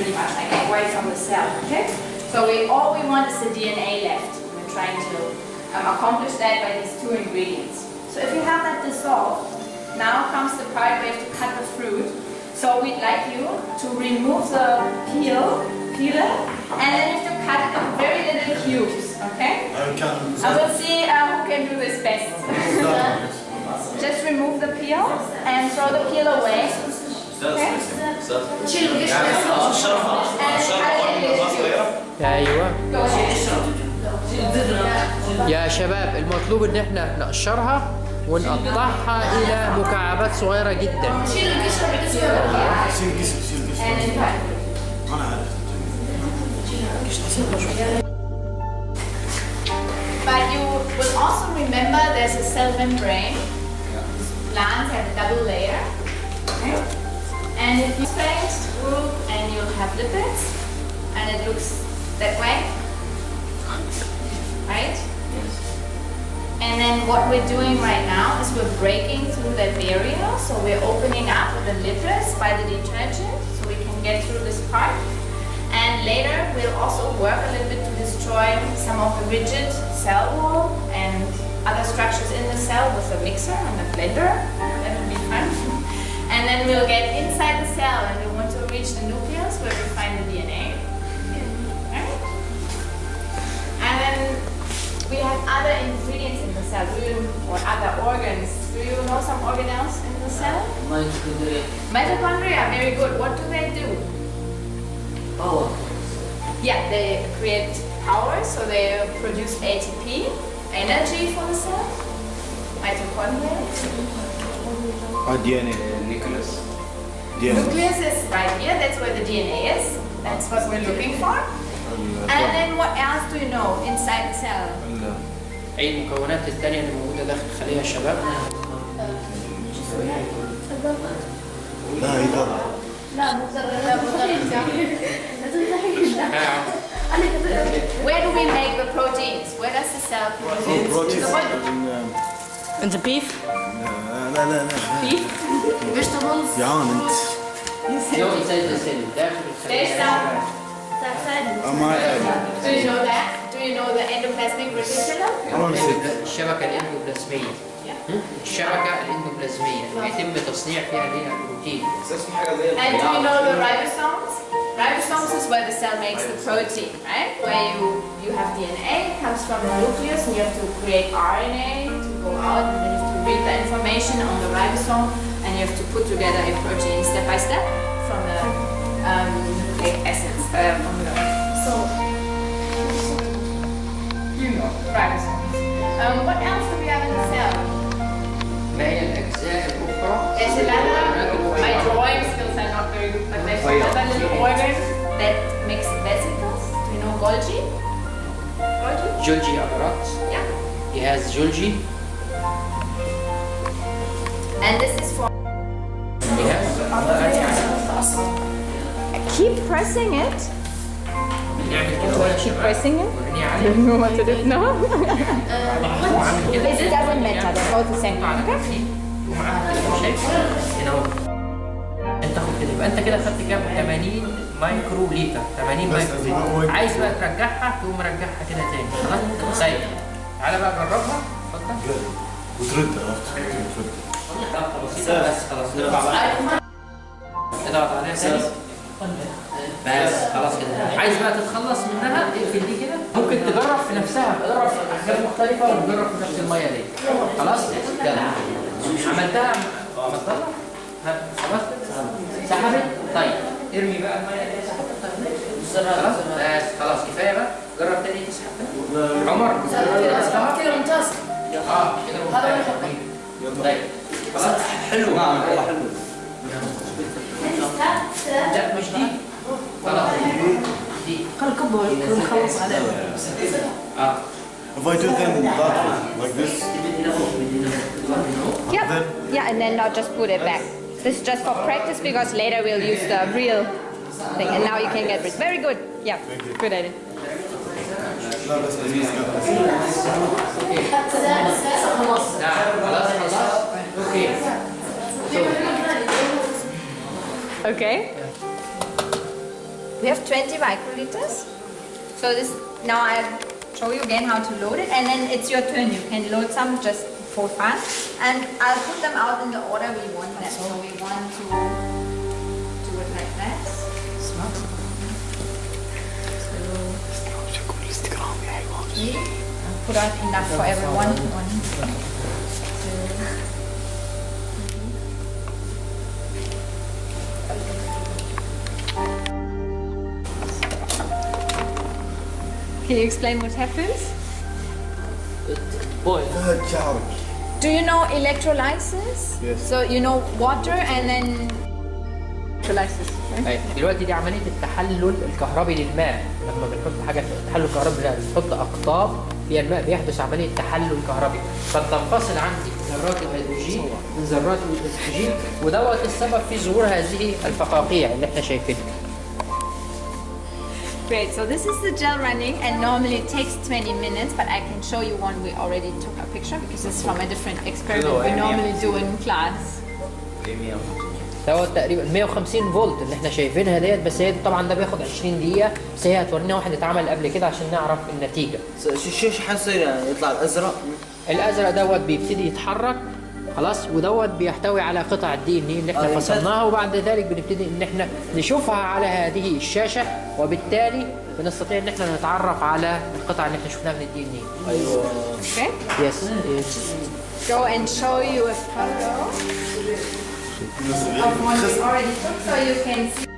Pretty much like away from the cell, okay? So all we want is the DNA left. We're trying to accomplish that by these two ingredients. So if you have that dissolved, now comes the part where you have to cut the fruit. So we'd like you to remove the peeler, and then you have to cut it in very little cubes, okay? I will see who can do this best. Just remove the peel and throw the peel away. Okay? ايوه يا شباب، المطلوب ان احنا نقشرها ونقطعها الى مكعبات صغيره جدا. But you will also remember there's a cell membrane. Plants have a double layer. Okay? And if you space group and you'll have lipids, and it looks that way, right? And then what we're doing right now is we're breaking through that barrier, so we're opening up the lipids by the detergent, so we can get through this part. And later we'll also work a little bit to destroy some of the rigid cell wall and other structures in the cell with a mixer and a blender. That will be fun. And then we'll get inside the cell and we want to reach the nucleus where we find the DNA. Right? And then we have other ingredients in the cell, or other organs. Do you know some organelles in the cell? Mitochondria, very good. What do they do? Power. Yeah, they create power, so they produce ATP, energy for the cell. Mitochondria. DNA. Nucleus. Nucleus is right here, that's where the DNA is. That's what we're looking for. And then what else do you know inside the cell? ايه المكونات الثانيه اللي موجوده داخل الخليه يا شباب؟ لا يقدر. Where do we make the proteins? Where does the cell produce? Protein. In the beef? لا لا لا. Beef? Vegetables? جعان انت. No, inside the cell داخل There's الخليه. some. ما Do you know that? Do you know the endoplasmic reticulum? الشبكه الاندوبلازميه. الشبكه الاندوبلازميه اللي يتم تصنيع فيها اللي هي البروتين. And do you know the ribosomes? Ribosomes is where the cell makes the protein, right? Where you have DNA, it comes from the nucleus, and you have to create RNA to go out, and then you have to read the information on the ribosome, and you have to put together a protein step by step from the nucleic acids. So, you know, ribosomes. What else do we have in the cell? ما هي الاجزاء الاخرى؟ There's another, my drawing skills are not very good, but there's another little organ that makes vesicles. Do you know Golgi? Golgi? جولجي أبرات. Yeah. جهاز جولجي. And this is for... جهاز. Keep pressing it. نعمل كده. Keep pressing it. وريني I عليه. don't know what to do now. وعامل كده. It doesn't matter, they're both the same. Okay? شايف؟ هنا اهو. انت تاخد كده يبقى انت كده خدت كام؟ 80 مايكرو لتر. 80 مايكرو لتر. عايز بقى ترجعها تقوم مرجعها كده تاني. خلاص؟ طيب. تعالى بقى جربها. اتفضل. وترد بس خلاص نرفع بقى. اضغط عليها تاني. بس خلاص كده. عايز بقى تتخلص منها اقفل دي كده. ممكن تجرب في نفسها، تجرب في احجام مختلفه وتجرب في نفس الميه دي. خلاص يلا عملتها. خلاص سحبت. طيب ارمي بقى الميه اللي سحبتها. خلاص بس خلاص كفايه بقى. جرب تاني تسحب. عمر كده ممتاز. كده ممتاز. طيب خلاص حلو. نعم والله حلو. لا مش دي. خلاص دي. خل كبه نخلص عليه. If I do them that way, like this, Yeah, and then now just put it back. This is just for practice because later we'll use the real thing. And now you can get rid. Very good. Yeah, good idea. لا بس لذيذ كده. خلاص اوكي. Okay. We have 20 microliters. So this now I'll show you again how to load it, and then it's your turn. You can load some just for fun, and I'll put them out in the order we want them. So we want to do it like that. I'll put out enough for everyone. One, two. Can you explain what happens? Boy. Do you know electrolysis? Yes. So you know water and then electrolysis, right? طيب دلوقتي دي عمليه التحلل الكهربي للماء. لما بنحط حاجه في التحلل الكهربي للماء بنحط اقطاب فيها الماء بيحدث عمليه تحلل كهربي، فتنفصل عندي ذرات الهيدروجين من ذرات الاكسجين، ودوت السبب في ظهور هذه الفقاقيع اللي احنا شايفينها. Great, so this is the gel running, and normally it takes 20 minutes, but I can show you one we already took a picture because it's from a different experiment we normally do in class. دوت تقريبا 150 فولت اللي احنا شايفينها ديت، بس هي طبعا ده بياخد 20 دقيقة، بس هي هتورينا واحد اتعمل قبل كده عشان نعرف النتيجة. شو حيصير يعني يطلع الازرق؟ الازرق دوت بيبتدي يتحرك خلاص، ودوت بيحتوي على قطع الدي ان اللي احنا فصلناها، وبعد ذلك بنبتدي ان احنا نشوفها على هذه الشاشة، وبالتالي بنستطيع ان احنا نتعرف على القطع اللي احنا شفناها من الدي ان اي. ايوه. Okay? يس. Go and show you a photo of one we already took so you can see.